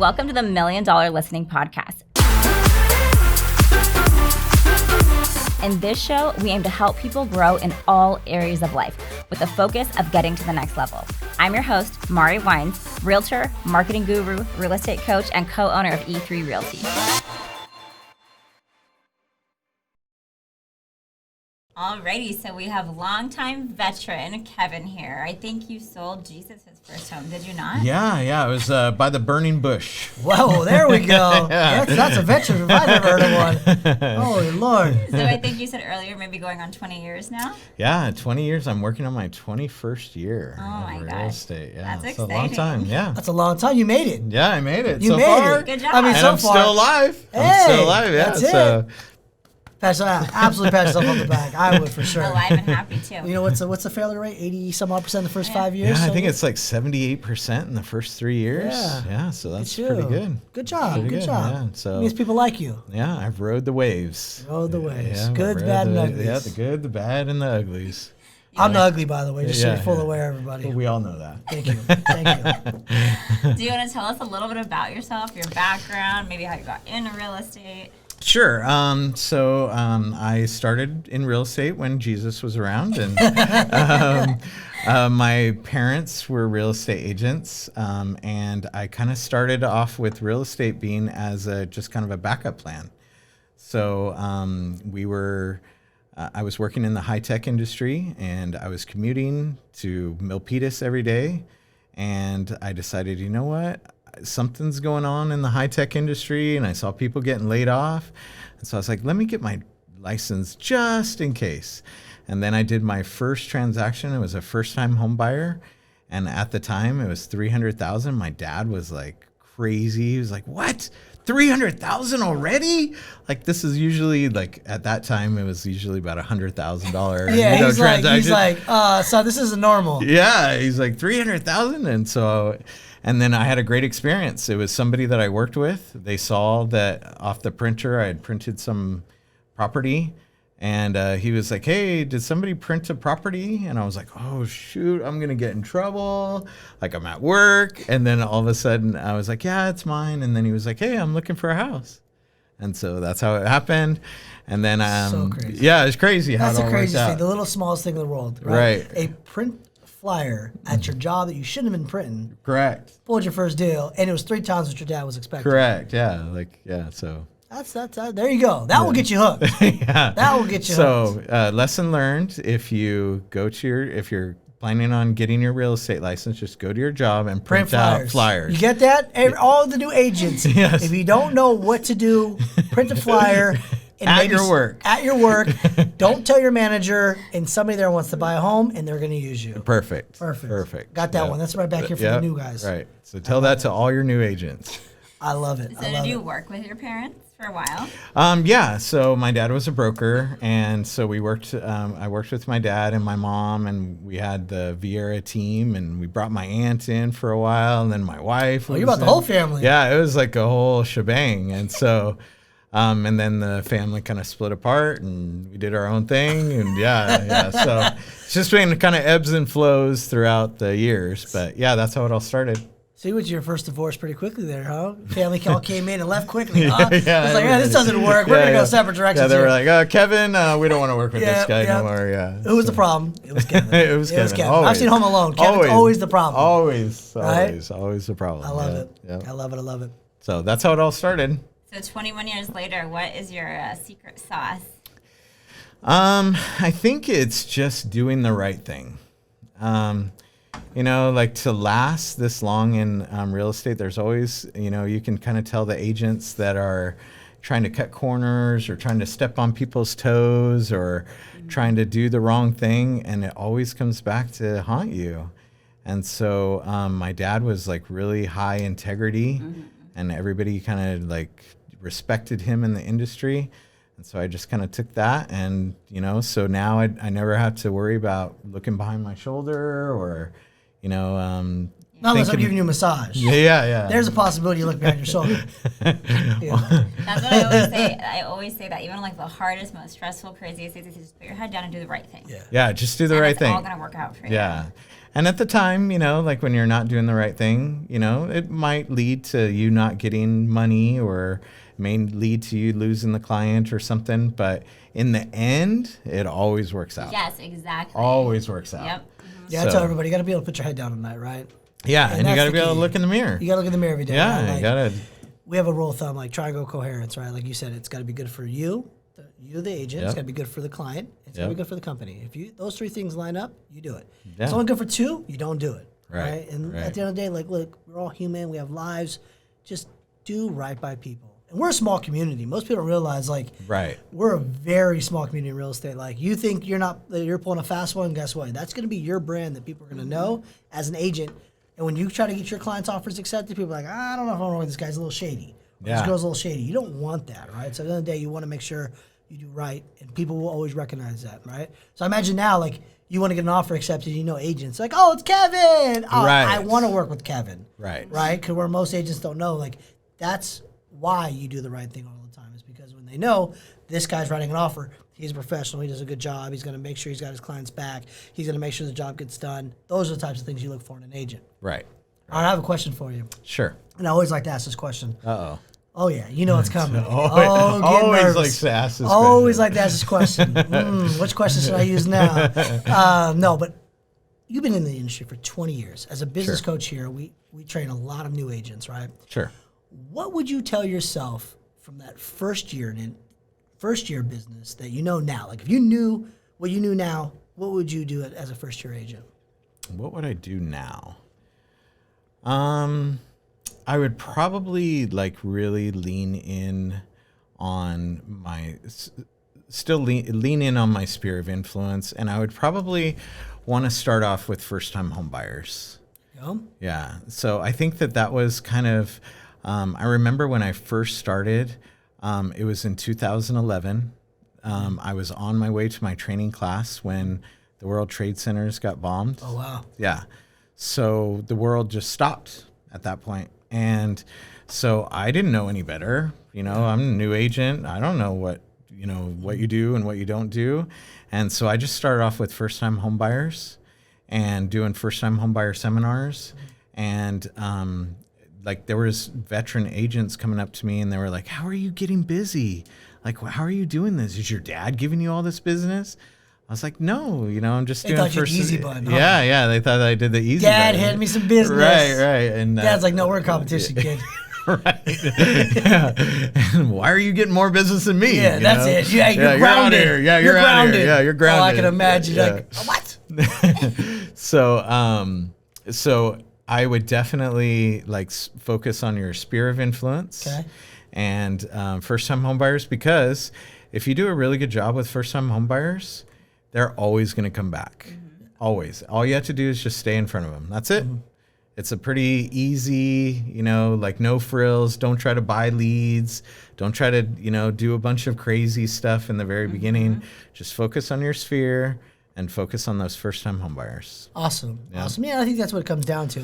Welcome to the $1 Million Listening Podcast. In this show, we aim to help people grow in all areas of life with the focus of getting to the next level. I'm your host, Mari Wines, realtor, marketing guru, real estate coach, and co-owner of E3 Realty. Alrighty, so we have longtime veteran Kevin here. I think you sold Jesus his first home, did you not? Yeah. It was by the burning bush. Whoa, there we go. That's a veteran if I've ever heard of one. Holy Lord. So I think you said earlier, maybe going on 20 years now? Yeah, 20 years. I'm working on my 21st year of real gosh. estate. Yeah, That's it's exciting. a long time. Yeah. That's a long time. You made it. Yeah, I made it. You so made far. it. Good job. I mean, And so I'm far. still alive. Hey, I'm still alive. Yeah. that's So it. Absolutely pat yourself on the back. I would for sure. Alive and happy too. You know what's the failure rate? 80-some-odd% in the first 5 years? yeah, I think it's like 78% in the first 3 years. Yeah. So that's Good pretty show. good. Good job. Pretty Good job. Yeah. So Means people like you. yeah, I've rode the waves. Rode the waves. Yeah, Good, I've bad, rode and the- uglies. Yeah, the good, the bad, and the uglies. I'm the ugly, by the way, just so Yeah, you're full yeah. aware, everybody. Well, we all know that. Thank you. Thank you. Do you want to tell us a little bit about yourself, your background, maybe how you got into real estate? Sure. I started in real estate when Jesus was around, and my parents were real estate agents, and I kind of started off with real estate being as just kind of a backup plan. So I was working in the high-tech industry, and I was commuting to Milpitas every day, and I decided, you know what? Something's going on in the high-tech industry, and I saw people getting laid off. And so I was like, let me get my license just in case. And then I did my first transaction. It was a first-time home buyer. And at the time, it was $300,000. My dad was like crazy. He was like, what? $300,000 already? Like, this is usually, like, at that time, it was usually about $100,000 Yeah, transaction. he's like, so this isn't normal. Yeah, he's like $300,000, and then I had a great experience. It was somebody that I worked with. They saw that off the printer I had printed some property, and he was like, "Hey, did somebody print a property?" And I was like, "Oh shoot, I'm gonna get in trouble. Like I'm at work." And then all of a sudden I was like, "Yeah, it's mine." And then he was like, "Hey, I'm looking for a house." And so that's how it happened. And then So crazy. yeah, it's crazy how That's it the all worked craziest thing. out. The little smallest thing in the world. Right. Right. A print flyer at your job that you shouldn't have been printing. Correct. Pulled your first deal, and it was 3 times what your dad was expecting. Correct. Yeah. So. That's there you go. That will get you hooked. Yeah. That will get you hooked. So, lesson learned: if you're planning on getting your real estate license, just go to your job and print out flyers. You get that? All the new agents. Yes. If you don't know what to do, print a flyer. And At maybe your work. At your work. Don't tell your manager, and somebody there wants to buy a home, and they're going to use you. Perfect. Got that Yep. one. That's right back here for Yep. the new guys. Right. So tell that to all your new agents. I love it. So did you work with your parents for a while? Yeah. So my dad was a broker, and so we worked. I worked with my dad and my mom, and we had the Vierra team, and we brought my aunt in for a while, and then my wife. Oh, you brought the whole family. Yeah, it was like a whole shebang, and so. And then the family kind of split apart, and we did our own thing, and yeah. So it's just been kind of ebbs and flows throughout the years, but yeah, that's how it all started. So you went to your first divorce pretty quickly there, huh? Family all came in and left quickly, huh? Yeah, It's like, yeah, this doesn't work. We're going to go separate directions Yeah, they were here. like, Kevin, we don't want to work with this guy yeah. no more. Yeah. Who was the problem? It was Kevin. It was Kevin. I've Always. seen Home Alone. Kevin's always the problem. Always Right? always the problem. I love it. Yeah. I love it. So that's how it all started. So 21 years later, what is your secret sauce? I think it's just doing the right thing. Like to last this long in real estate, there's always, you can kind of tell the agents that are trying to cut corners or trying to step on people's toes or trying to do the wrong thing, and it always comes back to haunt you. And so my dad was like really high integrity, and everybody kind of like respected him in the industry. And so I just kind of took that, and so now I never have to worry about looking behind my shoulder or Not unless I'm giving you a massage. Yeah. There's a possibility you look behind your shoulder. Yeah. That's what I always say. I always say that even like the hardest, most stressful, craziest things, just put your head down and do the right thing. Yeah, just do the right It's thing. all gonna work out for you. Yeah. And at the time, like when you're not doing the right thing, it might lead to you not getting money or may lead to you losing the client or something. But in the end, it always works out. Yes, exactly. Always works out. Yep. Yeah, I tell everybody, you got to be able to put your head down at night, right? Yeah, and you got to be able to key. look in the mirror. You got to look in the mirror every day. Yeah, right? you got to. We have a rule of thumb, like triangle coherence, right? Like you said, it's got to be good for you, the agent. It's got to be good for the client. It's got to be good for the company. If those three things line up, you do it. If it's only good for two, you don't do it. Right? And at the end of the day, like, look, we're all human. We have lives. Just do right by people. And we're a small community. Most people don't realize, like, we're a very small community in real estate. Like, you think you're pulling a fast one, guess what? That's going to be your brand that people are going to know as an agent. And when you try to get your clients' offers accepted, people are like, I don't know if I want to work with this guy's a little shady. Or this girl's a little shady. You don't want that, right? So at the end of the day, you want to make sure you do right, and people will always recognize that, right? So I imagine now, like, you want to get an offer accepted, agents. Like, oh, it's Kevin. Oh, I want to work with Kevin. Right? Because where most agents don't know, like, that's why you do the right thing all the time, is because when they know this guy's writing an offer, he's a professional, he does a good job, he's going to make sure he's got his clients back, he's going to make sure the job gets done. Those are the types of things you look for in an agent. Right. All right, I have a question for you. Sure. And I always like to ask this question. Uh-oh. Oh, yeah, you know it's coming. Always like to ask this Always like to ask this question. Which question should I use now? No, but you've been in the industry for 20 years. As a business coach here, we train a lot of new agents, right? Sure. What would you tell yourself from that first year business that you know now? Like, if you knew what you knew now, what would you do as a first year agent? What would I do now? I would probably really lean in on my lean in on my sphere of influence, and I would probably want to start off with first-time home buyers. Yeah. So I think that was kind of. I remember when I first started. It was in 2011. I was on my way to my training class when the World Trade Centers got bombed. Oh wow. Yeah. So the world just stopped at that point. And so I didn't know any better. I'm a new agent. I don't know what you do and what you don't do. And so I just started off with first-time home buyers and doing first-time home buyer seminars. And there was veteran agents coming up to me and they were like, how are you getting busy? Like, how are you doing this? Is your dad giving you all this business? I was like, no, I'm just doing first. Easy button. Huh? Yeah. They thought I did the easy Dad button. hand me some business. Right. And Dad's like, no, we're in competition, kid. Right. Yeah. And why are you getting more business than me? Yeah, that's it. Yeah, you're grounded. Out here. Yeah, you're grounded. Yeah, you're grounded. Oh, I can imagine. Yeah. Like, what? So I would definitely focus on your sphere of influence. Okay. And first-time homebuyers, because if you do a really good job with first-time homebuyers, they're always going to come back. Mm-hmm. Always. All you have to do is just stay in front of them. That's it. Mm-hmm. It's a pretty easy, no frills. Don't try to buy leads. Don't try to, do a bunch of crazy stuff in the very beginning. Just focus on your sphere and focus on those first-time homebuyers. Awesome. Yeah. Awesome. Yeah, I think that's what it comes down to.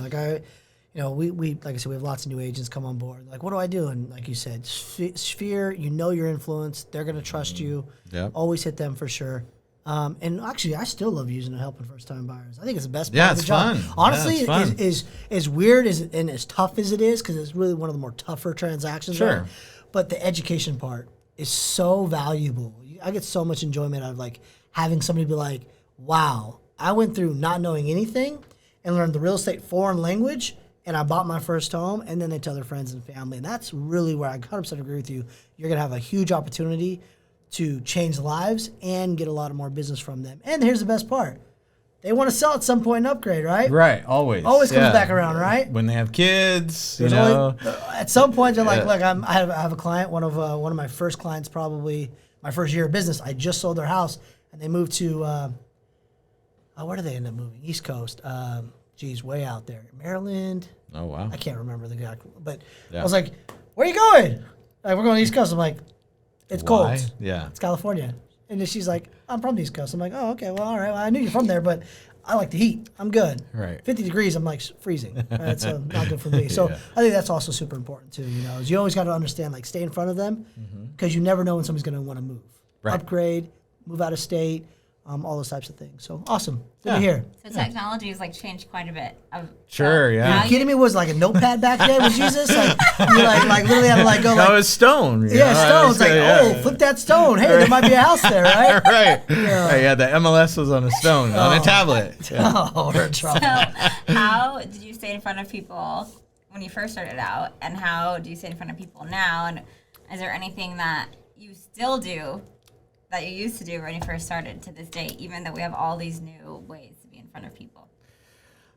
We like I said, we have lots of new agents come on board. Like, what do I do? And like you said, sphere, your influence. They're going to trust you. Yep. Always hit them for sure. And actually, I still love using and helping first-time buyers. I think it's the best part of the job. Fun. Honestly, it's fun. As weird and as tough as it is, because it's really one of the more tougher transactions. Sure. Right? But the education part is so valuable. I get so much enjoyment out of having somebody be like, wow, I went through not knowing anything and learned the real estate foreign language, and I bought my first home, and then they tell their friends and family. And that's really where I 100% agree with you. You're going to have a huge opportunity to change lives and get a lot of more business from them. And here's the best part. They want to sell at some point and upgrade, right? Right, always. Always comes back around, right? When they have kids, at some point, they're like, look, I have a client, one of my first clients, probably my first year of business. I just sold their house, and they moved to, where did they end up moving? East Coast. Way out there. Maryland. Oh, wow. I can't remember the exact, but I was like, where are you going? Like, we're going to East Coast. I'm like, it's cold. Yeah. It's California. And then she's like, I'm from the East Coast. I'm like, oh, okay, well, all right. Well, I knew you're from there, but I like the heat. I'm good. Right. 50 degrees, I'm like freezing. Right? So not good for me. So I think that's also super important too. Is you always got to understand, stay in front of them, because you never know when somebody's going to want to move, upgrade, move out of state, all those types of things. So awesome. Good to hear. So technology has like changed quite a bit. Sure, yeah. Are you kidding me? Was it like a notepad back then with Jesus? Like, you like literally had to like go like. No, it's stone. Yeah, stone. It's like, flip that stone. Hey, there might be a house there, right? Right. Yeah, the MLS was on a stone, on a tablet. Yeah. Oh, we're in trouble. So how did you stay in front of people when you first started out, and how do you stay in front of people now? And is there anything that you still do that you used to do when you first started to this day, even though we have all these new ways to be in front of people?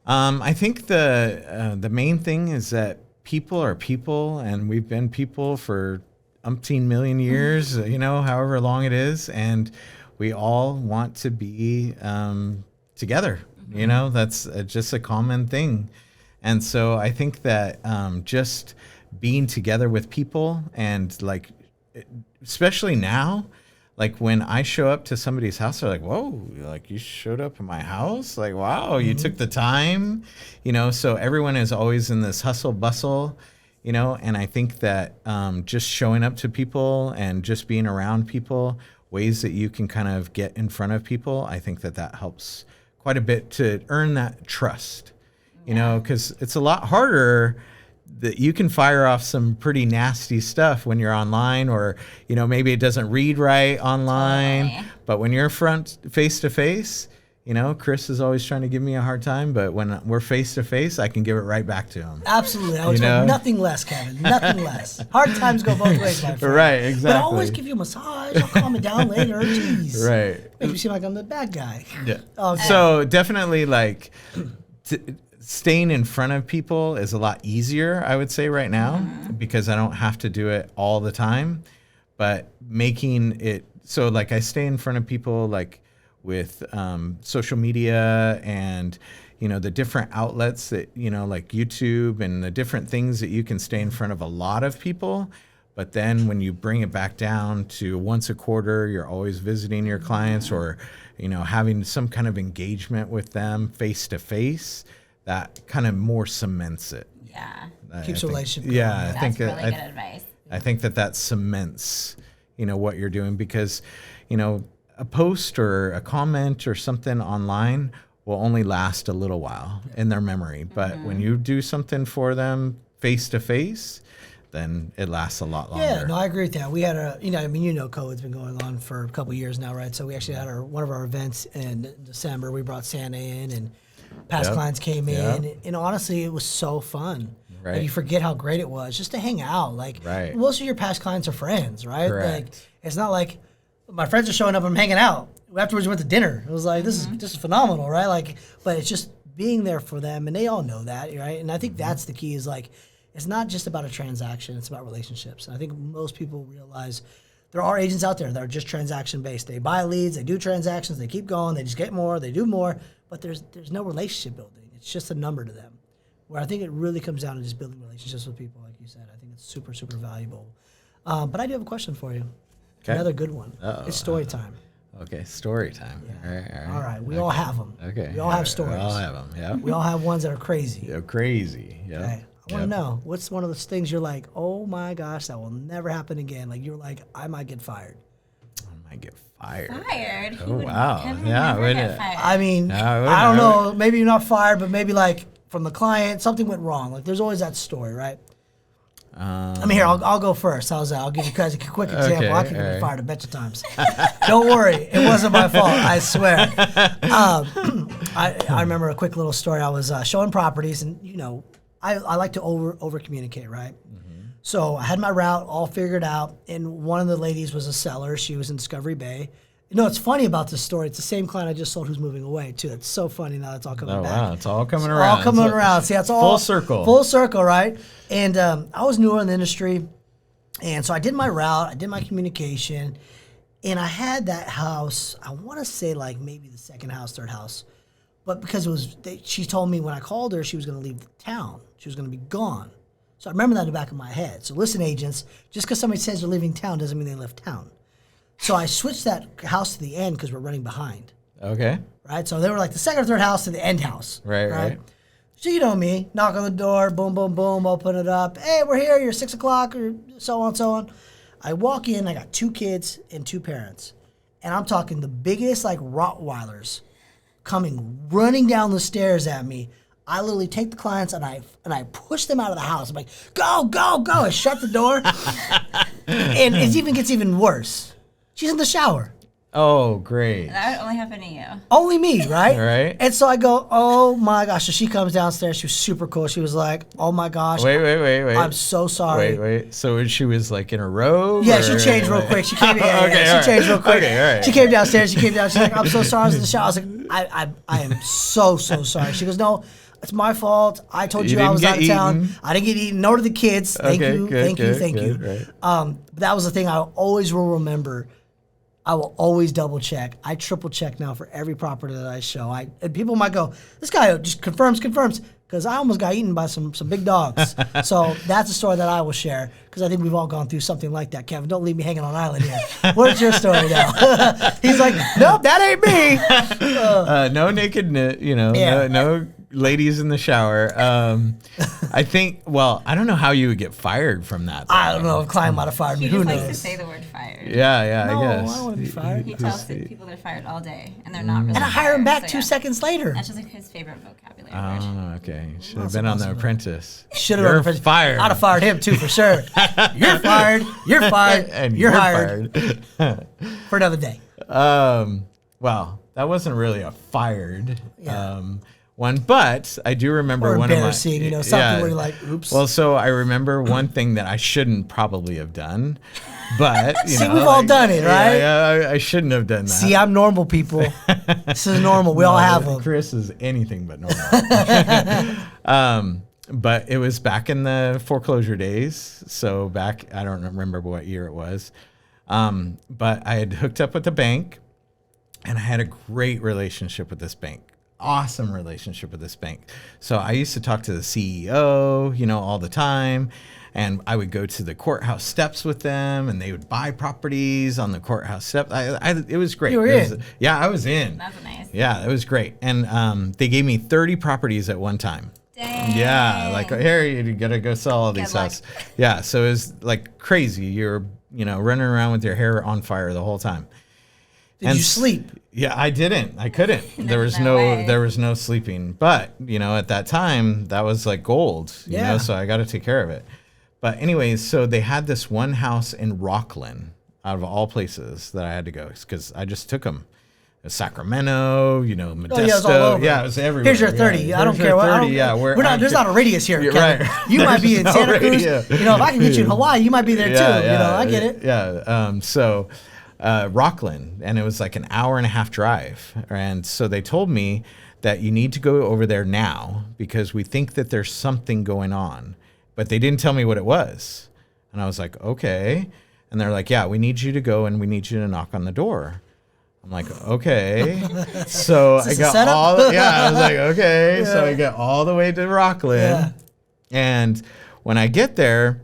I think the main thing is that people are people, and we've been people for umpteen million years, however long it is, and we all want to be together. That's just a common thing. And so I think that just being together with people, and like, especially now, like when I show up to somebody's house, they're like, whoa, like you showed up at my house? Like, wow, you took the time, so everyone is always in this hustle bustle, and I think that just showing up to people and just being around people, ways that you can kind of get in front of people, I think that helps quite a bit to earn that trust, because it's a lot harder. That you can fire off some pretty nasty stuff when you're online, or maybe it doesn't read right online. Totally. But when you're face to face, Chris is always trying to give me a hard time. But when we're face to face, I can give it right back to him. Absolutely, I would expect nothing less, Kevin. Nothing less. Hard times go both ways, my friend. Right, exactly. But I'll always give you a massage. I'll calm it down later. Jeez. Right. Makes me seem like I'm the bad guy. Yeah. Okay. So definitely, like. Staying in front of people is a lot easier, I would say, right now, because I don't have to do it all the time. But making it so, like, I stay in front of people, like with social media and the different outlets that like YouTube and the different things that you can stay in front of a lot of people. But then when you bring it back down to once a quarter, you're always visiting your clients, or having some kind of engagement with them face to face. That kind of more cements it. Yeah. Keeps a relationship going. Yeah, That's really good advice. I think that cements, what you're doing, because, a post or a comment or something online will only last a little while in their memory. But when you do something for them face to face, then it lasts a lot longer. Yeah, no, I agree with that. We had COVID's been going on for a couple of years now, right? So we actually had one of our events in December. We brought Santa in, and past clients came in, and honestly, it was so fun. Right. Like, you forget how great it was just to hang out. Like, most of your past clients are friends, right? Correct. Like, it's not like my friends are showing up and I'm hanging out. Afterwards, we went to dinner. It was like, this is phenomenal, right? Like, but it's just being there for them, and they all know that, right? And I think that's the key, is like, it's not just about a transaction, it's about relationships. And I think most people realize there are agents out there that are just transaction based. They buy leads, they do transactions, they keep going, they just get more, they do more. But there's no relationship building. It's just a number to them. Where I think it really comes down to just building relationships with people, like you said. I think it's super, super valuable. But I do have a question for you. Okay. Another good one. It's story time. Okay, story time. Yeah. All right. We all have them. Okay. We all have stories. We all have them, yeah. We all have ones that are crazy. Yeah, crazy, yeah. Okay. I want to know, what's one of those things you're like, oh my gosh, that will never happen again? Like, you're like, I might get fired. I might get fired. Fired? Oh, wow. Kevin Yeah. never get fired. I mean, I don't know. Maybe you're not fired, but maybe like from the client, something went wrong. Like, there's always that story, right? I mean, here, I'll go first. How's that? I'll give you guys a quick example. Okay, I could have been fired a bunch of times. Don't worry. It wasn't my fault. I swear. I remember a quick little story. I was showing properties, and, I like to over communicate, right? So I had my route all figured out, and one of the ladies was a seller. She was in Discovery Bay. It's funny about this story. It's the same client I just sold who's moving away, too. It's so funny now. It's all coming back. Wow, it's all coming around. All coming around. See, that's all full circle. Full circle, right? And I was newer in the industry, and so I did my route. I did my communication, and I had that house. I want to say like maybe the second house, third house, but because she told me when I called her she was going to leave the town. She was going to be gone. So I remember that in the back of my head. So listen, agents, just because somebody says they're leaving town doesn't mean they left town. So I switched that house to the end because we're running behind. Okay. Right? So they were like the second or third house to the end house. Right. So you know me, knock on the door, boom, boom, boom, open it up. Hey, we're here, you're 6 o'clock, or so on, so on. I walk in, I got 2 kids and 2 parents. and I'm talking the biggest like Rottweilers coming running down the stairs at me. I literally take the clients and I push them out of the house. I'm like, go, go, go. I shut the door. And it gets even worse. She's in the shower. Oh, great. That would only happen to you. Only me, right? Right. And so I go, oh my gosh. So she comes downstairs. She was super cool. She was like, oh my gosh. Wait. I'm so sorry. Wait. So she was like in a robe? Yeah, she changed real quick. She came. She changed real quick. Okay, all right. She came downstairs. She's like, I'm so sorry. I was in the shower. I was like, I am so sorry. She goes, no, it's my fault. I told you I was out of town. I didn't get eaten. Nor did the kids. Thank you. Thank you. Right. But that was the thing I always will remember. I will always double check. I triple check now for every property that I show. And people might go, this guy just confirms, because I almost got eaten by some big dogs. So that's a story that I will share, because I think we've all gone through something like that. Kevin, don't leave me hanging on an island here. What's your story now? He's like, nope, that ain't me. No naked, no ladies in the shower. I think, well, I don't know how you would get fired from that, though. I don't know if Klein might have fired me. He Who just knows? likes to say the word fired. Yeah, No, I guess. I don't want to be fired. He tells people they're fired all day, and they're not really And I hire him fired, back so 2 seconds later. That's just like his favorite vocabulary word. Oh, okay. Should have been on The Apprentice. Should have been fired. I'd have fired him too for sure. You're fired. You're fired. And you're hired for another day. Well, that wasn't really a fired one, but I do remember Or one of my embarrassing, something where you're like, oops. Well, so I remember one thing that I shouldn't probably have done, but See, we've all done it, right? Yeah, I shouldn't have done that. See, I'm normal, people. This is normal. We all have them. Chris is anything but normal. But it was back in the foreclosure days. So back, I don't remember what year it was. But I had hooked up with the bank, and I had a great relationship with this bank. Awesome relationship with this bank. So I used to talk to the CEO, all the time. And I would go to the courthouse steps with them, and they would buy properties on the courthouse steps. It was great. You were in. Yeah, I was in. That's nice. Yeah, it was great. And they gave me 30 properties at one time. Dang. Yeah, like, here, you got to go sell all these Good luck. houses. Yeah, so it was like crazy. You're, running around with your hair on fire the whole time. Did you sleep? Yeah, I didn't. I couldn't. There was no sleeping. But, at that time, that was like gold, so I got to take care of it. But anyways, so they had this one house in Rockland, out of all places, that I had to go, because I just took them. Sacramento, Modesto. Oh, yeah, it was all over. Yeah, it was everywhere. Here's your 30. Yeah. I don't care what. 30, There's not a radius here. You're Kevin. right. You might be in There's Santa no Cruz. radius. If I can get you in Hawaii, you might be there too. I get it. Yeah. So Rockland, and it was like an hour and a half drive. And so they told me that you need to go over there now, because we think that there's something going on. But they didn't tell me what it was. And I was like, okay. And they're like, yeah, we need you to go, and we need you to knock on the door. I'm like, okay. So I got I was like, okay. Yeah. So I get all the way to Rockland. Yeah. And when I get there,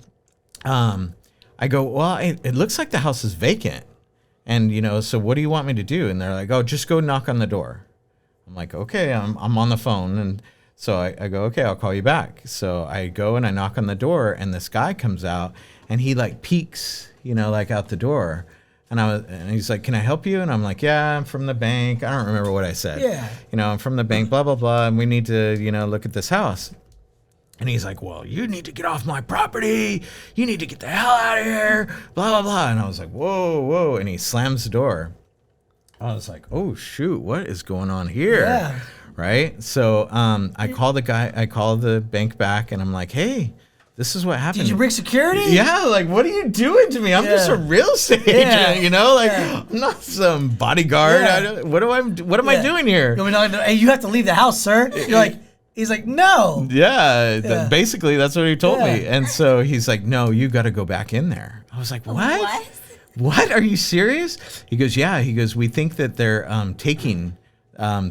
I go, well, it looks like the house is vacant. And, so what do you want me to do? And they're like, oh, just go knock on the door. I'm like, okay, I'm on the phone. And so I go, okay, I'll call you back. So I go and I knock on the door, and this guy comes out, and he like peeks, like out the door. And he's like, can I help you? And I'm like, yeah, I'm from the bank. I don't remember what I said. Yeah. I'm from the bank, blah, blah, blah. And we need to, look at this house. And he's like, well, you need to get off my property. You need to get the hell out of here, blah, blah, blah. And I was like, whoa. And he slams the door. I was like, oh, shoot, what is going on here? Yeah. Right? So I call the bank back, and I'm like, hey, this is what happened. Did you bring security? Yeah, like, what are you doing to me? I'm just a real estate agent, I'm not some bodyguard. Yeah. What am I doing here? Hey, you have to leave the house, sir. You're like, he's like, no. Yeah. Basically, that's what he told me. And so he's like, no, you got to go back in there. I was like, what? What? Are you serious? He goes, yeah. He goes, we think that they're taking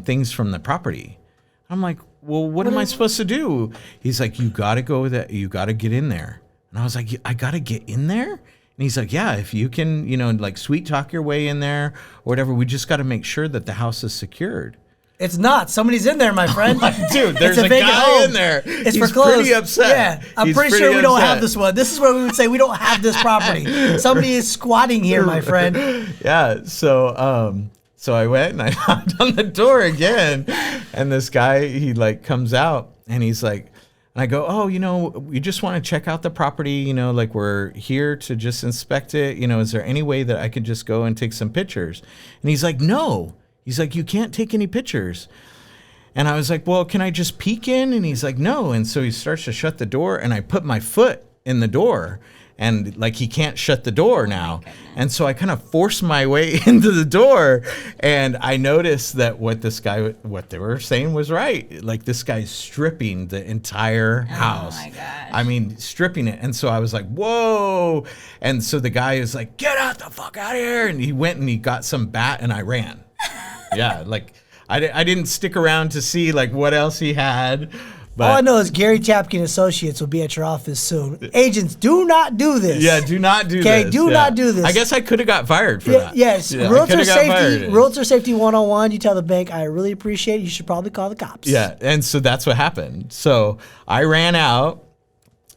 things from the property. I'm like, well, what am I supposed to do? He's like, you got to go there. You got to get in there. And I was like, I got to get in there? And he's like, yeah, if you can, like sweet talk your way in there or whatever, we just got to make sure that the house is secured. It's not. Somebody's in there, my friend. Dude, there's a guy in there. It's He's foreclosed. pretty upset. Yeah, I'm pretty sure we don't have this one. This is where we would say we don't have this property. Somebody is squatting here, my friend. Yeah. So I went and I knocked on the door again, and this guy, he like comes out and he's like, and I go, oh, we just want to check out the property, like we're here to just inspect it. Is there any way that I could just go and take some pictures? And he's like, no. He's like, you can't take any pictures. And I was like, well, can I just peek in? And he's like, no. And so he starts to shut the door, and I put my foot in the door, and like he can't shut the door now. And so I kind of forced my way into the door, and I noticed that what they were saying was right. Like, this guy's stripping the entire house. Oh my gosh. I mean, stripping it. And so I was like, whoa. And so the guy is like, get out the fuck out of here. And he went and he got some bat, and I ran. Yeah, like I didn't stick around to see like what else he had. But all I know is Gary Chapkin Associates will be at your office soon. Agents, do not do this. Yeah, do not do this. Okay, do not do this. I guess I could have got fired for that. Yes, yeah, Realtor Safety 101. You tell the bank, I really appreciate it. You should probably call the cops. Yeah, and so that's what happened. So I ran out,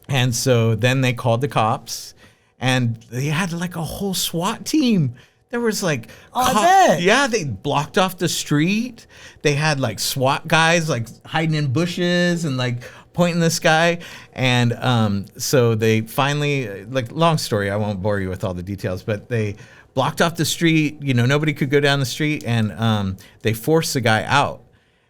and so then they called the cops, and they had like a whole SWAT team. There was like, yeah, they blocked off the street. They had like SWAT guys like hiding in bushes and like pointing this guy. And so they finally, like, long story, I won't bore you with all the details, but they blocked off the street. Nobody could go down the street, and they forced the guy out.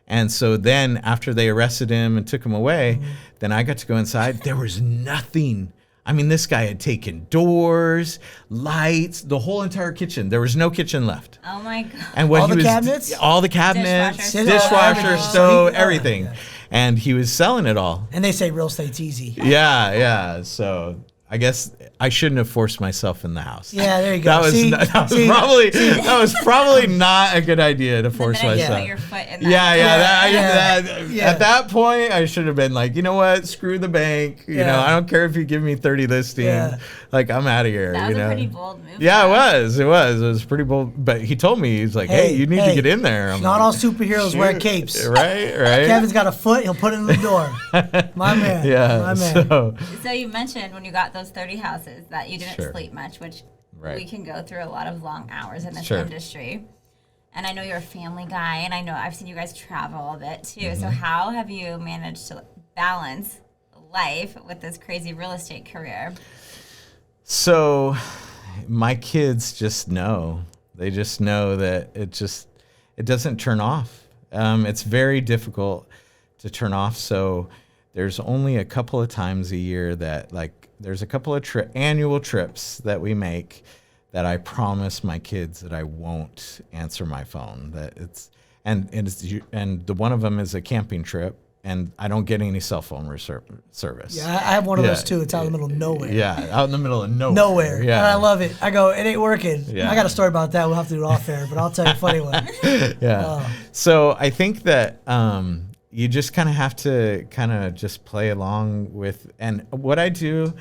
And so then after they arrested him and took him away, then I got to go inside. There was nothing. I mean, this guy had taken doors, lights, the whole entire kitchen. There was no kitchen left. Oh my God. And what all the cabinets, dishwasher, stove, everything. Yeah. And he was selling it all. And they say real estate's easy. Yeah. So I guess I shouldn't have forced myself in the house. Yeah, there you go. That was probably not a good idea to force myself. Put your foot in that. At that point, I should have been like, you know what? Screw the bank. I don't care if you give me 30 listings. Yeah. Like, I'm out of here. That was a pretty bold move. Yeah, it was. It was pretty bold. But he told me, he's like, hey, you need to get in there. Not all superheroes wear capes. Right. Kevin's got a foot. He'll put it in the door. My man. Yeah. My man. So you mentioned when you got those 30 houses that you didn't sleep much, which we can go through a lot of long hours in this industry. And I know you're a family guy, and I know I've seen you guys travel a bit too. So how have you managed to balance life with this crazy real estate career? So my kids just know. They just know that it doesn't turn off. It's very difficult to turn off. So there's only a couple of times a year that, like, there's a couple of annual trips that we make that I promise my kids that I won't answer my phone. That and the one of them is a camping trip, and I don't get any cell phone service. Yeah, I have one of those too. It's out in the middle of nowhere. Yeah, out in the middle of nowhere. Nowhere. Yeah, and I love it. I go, it ain't working. Yeah. I got a story about that. We'll have to do it off air, but I'll tell you a funny one. Yeah. So I think that you just kind of have to kind of just play along with, and what I do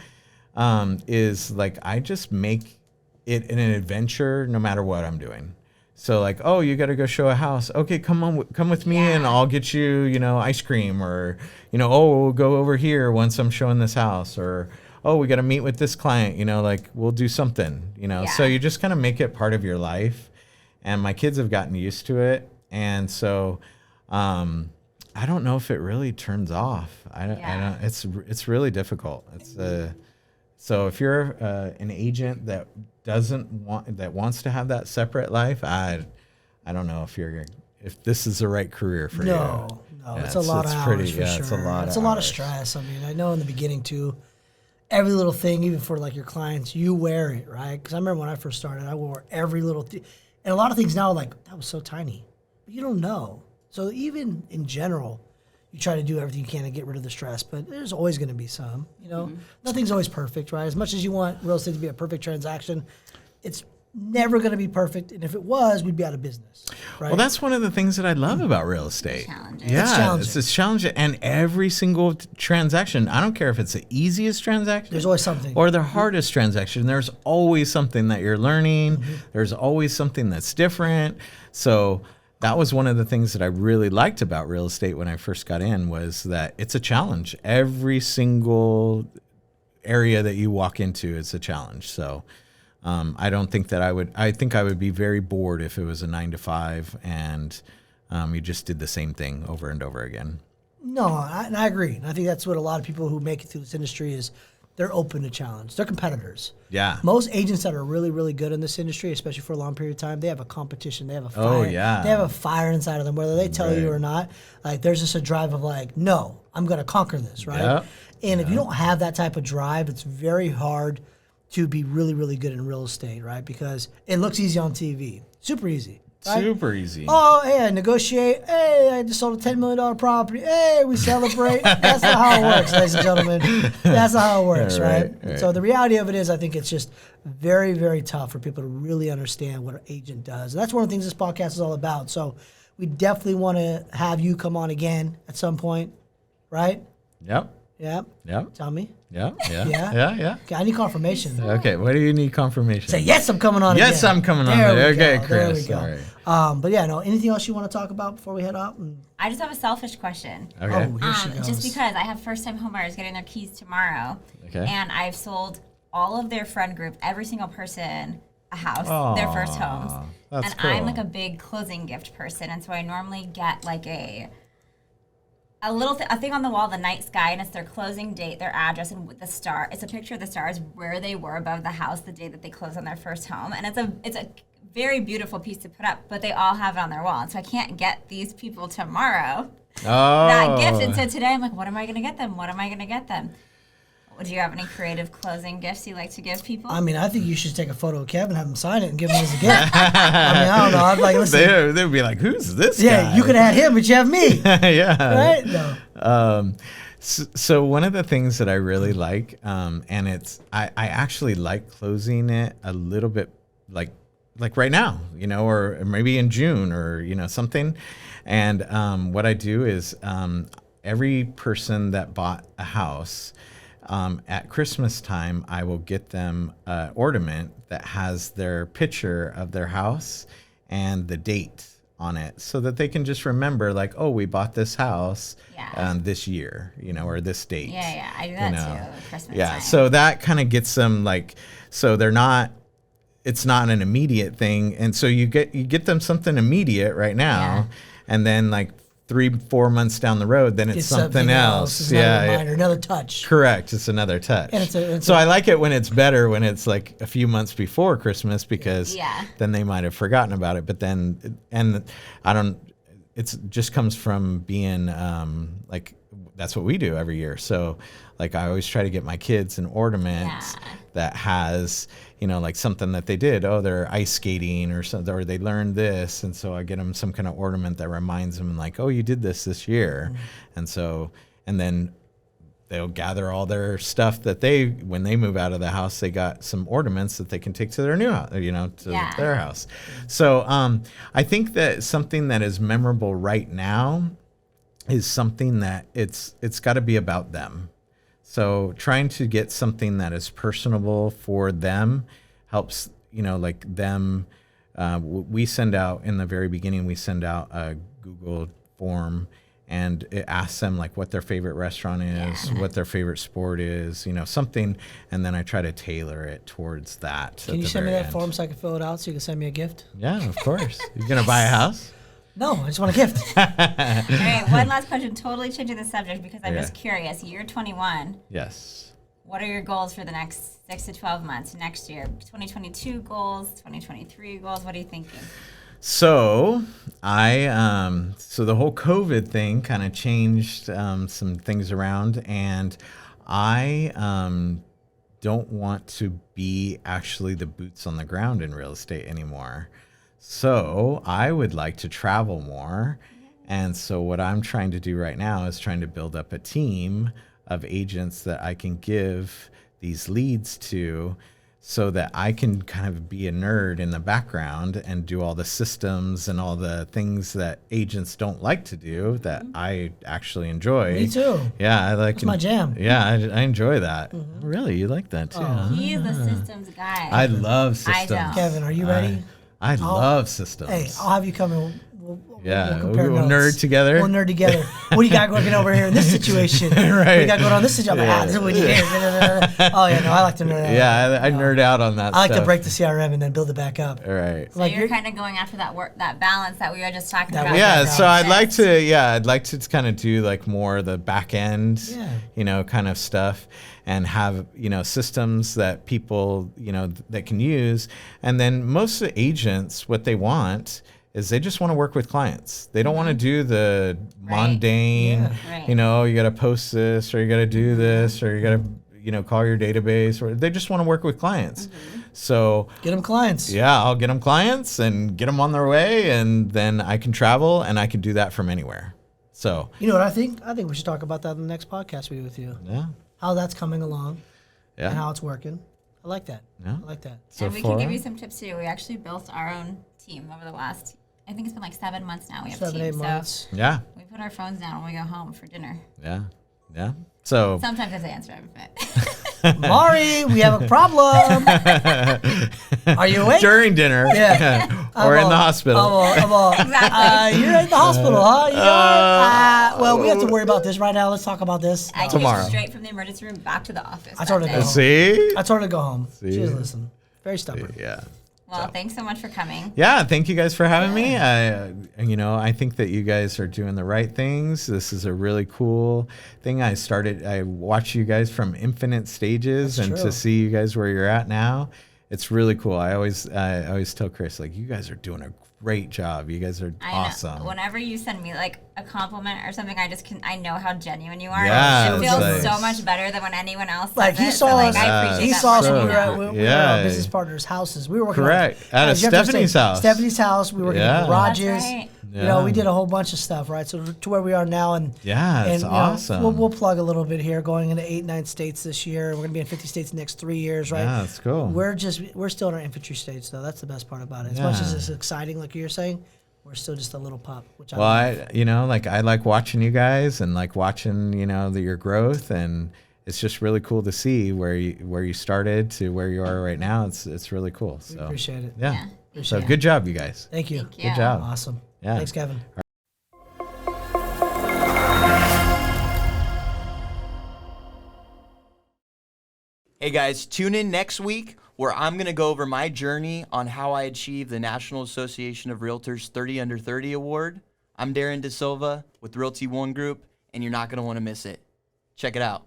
is, like, I just make it an adventure no matter what I'm doing. So, like, oh, you got to go show a house. Okay, come with me, and I'll get you, ice cream, or, oh, we'll go over here once I'm showing this house, or, oh, we got to meet with this client, like, we'll do something, So you just kind of make it part of your life, and my kids have gotten used to it, and so I don't know if it really turns off. I don't. It's really difficult. So if you're an agent that wants to have that separate life, I don't know if this is the right career for you. No, it's a lot of hours for sure. It's a lot of stress. I mean, I know in the beginning too, every little thing, even for like your clients, you wear it, right? Because I remember when I first started, I wore every little thing, and a lot of things now, like, that was so tiny, but you don't know. So even in general, you try to do everything you can to get rid of the stress, but there's always going to be some, Nothing's always perfect, right? As much as you want real estate to be a perfect transaction, it's never going to be perfect. And if it was, we'd be out of business, right? Well, that's one of the things that I love about real estate. Yeah, it's challenging. And every single transaction, I don't care if it's the easiest transaction. There's always something. Or the hardest transaction. There's always something that you're learning. There's always something that's different. So that was one of the things that I really liked about real estate when I first got in, was that it's a challenge. Every single area that you walk into is a challenge. So I don't think that I think I would be very bored if it was a 9 to 5 and you just did the same thing over and over again. No, I agree. And I think that's what a lot of people who make it through this industry is, they're open to challenge. They're competitors. Yeah. Most agents that are really, really good in this industry, especially for a long period of time, they have a competition. They have a fire. Oh, yeah. They have a fire inside of them, whether they tell you or not. Like, there's just a drive of like, no, I'm going to conquer this, right? Yep. And if you don't have that type of drive, it's very hard to be really, really good in real estate, right? Because it looks easy on TV. Super easy. Right? Super easy. Oh, hey, I negotiate. Hey, I just sold a $10 million property. Hey, we celebrate. That's not how it works, ladies and gentlemen. That's not how it works, right? So the reality of it is, I think it's just very, very tough for people to really understand what an agent does. And that's one of the things this podcast is all about. So we definitely want to have you come on again at some point, right? Yep. Yeah. Yep. Tell me. Yeah. Yeah. Yeah? Yeah. Okay, I need confirmation. Okay. What do you need confirmation? Say, yes, I'm coming on again. Yes, I'm coming on. There we Okay, go. Chris. There we go. All right. But yeah, no, anything else you want to talk about before we head out? I just have a selfish question. Okay. Oh, here she goes. Just because I have first-time homebuyers getting their keys tomorrow, Okay. and I've sold all of their friend group, every single person, a house, their first homes. That's and cool. I'm like a big closing gift person, and so I normally get like a little a thing on the wall, the night sky, and it's their closing date, their address, and with the star. It's a picture of the stars where they were above the house the day that they closed on their first home, and it's a very beautiful piece to put up. But they all have it on their wall, and so I can't get these people tomorrow that gift. And so today I'm like, what am I going to get them? What am I going to get them? Do you have any creative closing gifts you like to give people? I mean, I think you should take a photo of Kevin, have him sign it, and give him as a gift. I mean, I don't know. I'd like, listen. They'd be like, who's this guy? Yeah, you could have had him, but you have me. Yeah. Right? No. So one of the things that I really like, and I actually like closing it a little bit like right now, or maybe in June or, something. And what I do is every person that bought a house, at Christmas time, I will get them an ornament that has their picture of their house and the date on it, so that they can just remember, like, oh, we bought this house this year, or this date. Yeah, I do that too at Christmas time. So that kind of gets them, like, so it's not an immediate thing, and so you get them something immediate right now, and then like 3-4 months down the road, then it's something else. It's another reminder, another touch. Correct. It's another touch. And I like it when it's better when it's like a few months before Christmas, because then they might have forgotten about it. But then, it just comes from being like, that's what we do every year. So like I always try to get my kids an ornament that has, like something that they did. Oh, they're ice skating or something, or they learned this. And so I get them some kind of ornament that reminds them, like, oh, you did this year. Mm-hmm. And then they'll gather all their stuff that when they move out of the house, they got some ornaments that they can take to their new house, to their house. So I think that something that is memorable right now is something that it's got to be about them. So trying to get something that is personable for them helps, like them. We send out, in the very beginning, we send out a Google form, and it asks them like what their favorite restaurant is, what their favorite sport is, something. And then I try to tailor it towards that. Can you send me that form so I can fill it out so you can send me a gift? Yeah, of course. You going to buy a house? No, I just want a gift. All right, one last question, totally changing the subject because I'm just curious. You're 21. Yes. What are your goals for the next 6 to 12 months next year? 2022 goals, 2023 goals, what are you thinking? So so the whole COVID thing kind of changed some things around, and I don't want to be actually the boots on the ground in real estate anymore. So I would like to travel more. And so what I'm trying to do right now is trying to build up a team of agents that I can give these leads to, so that I can kind of be a nerd in the background and do all the systems and all the things that agents don't like to do that I actually enjoy. Me too. Yeah, I like. It's my jam. Yeah, I enjoy that. Mm-hmm. Really, you like that too? Huh? He's the systems guy. I love systems. I don't. Kevin, are you ready? I love systems. Hey, I'll have you come in. Yeah, compare we'll notes. nerd together. We'll nerd together. What do you got working over here in this situation? Right. What do you got going on this situation? This is what you did. Oh, yeah, no, I like to nerd out. Yeah, I nerd out on that I like stuff. to break the CRM and then build it back up. All right. So Like you're kind of going after that balance that we were just talking about. Yeah, so I'd like to kind of do like more the back end, kind of stuff, and have, systems that people, that can use. And then most of the agents, what they want is they just want to work with clients. They don't want to do the mundane, you got to post this, or you got to do this, or you got to, call your database, or they just want to work with clients. So get them clients. Yeah, I'll get them clients and get them on their way, and then I can travel and I can do that from anywhere. So you know what I think? I think we should talk about that in the next podcast we do with you. Yeah. How that's coming along. Yeah. And how it's working. I like that. Yeah. I like that. So and we can give you some tips too. We actually built our own team over the last, I think it's been like 7 months now. We have 7-8 months. So yeah. We put our phones down when we go home for dinner. Yeah. Yeah. So sometimes I have to answer everything. Mari, we have a problem. Are you awake? During dinner. Yeah. Or in the hospital. Exactly. You're in the hospital, huh? You are? Well, we have to worry about this right now. Let's talk about this. I tomorrow. came straight from the emergency room back to the office. I told her to go home. See? I told her to go home. See? She doesn't listen. Very stubborn. Yeah. Well, thanks so much for coming. Yeah, thank you guys for having me. I think that you guys are doing the right things. This is a really cool thing. I watched you guys from infinite stages. That's and true. To see you guys where you're at now, it's really cool. I always tell Chris, like, you guys are doing a great job. You guys are awesome. Whenever you send me like a compliment or something, I know how genuine you are. Yeah, it feels nice. so much better than when anyone else Like says he it. saw So, us. I appreciate He that saw us more when than we you were know. at our business partners' houses. We were working Correct. At a Stephanie's house. Stephanie's house. We were working at garages. That's right. We did a whole bunch of stuff, right? So to where we are now, and it's awesome. We'll plug a little bit here. Going into 8-9 states this year. We're gonna be in 50 states the next 3 years, right? Yeah, that's cool. We're still in our infantry stage, though. That's the best part about it. As much as it's exciting, like you're saying, we're still just a little pup. Which I like watching you guys and like watching your growth, and it's just really cool to see where you started to where you are right now. It's really cool. So we appreciate it. Yeah. So good job, you guys. Thank you. Thank you. Good job. Awesome. Yeah. Thanks, Kevin. Hey guys, tune in next week where I'm going to go over my journey on how I achieved the National Association of Realtors 30 Under 30 Award. I'm Darren De Silva with Realty One Group, and you're not going to want to miss it. Check it out.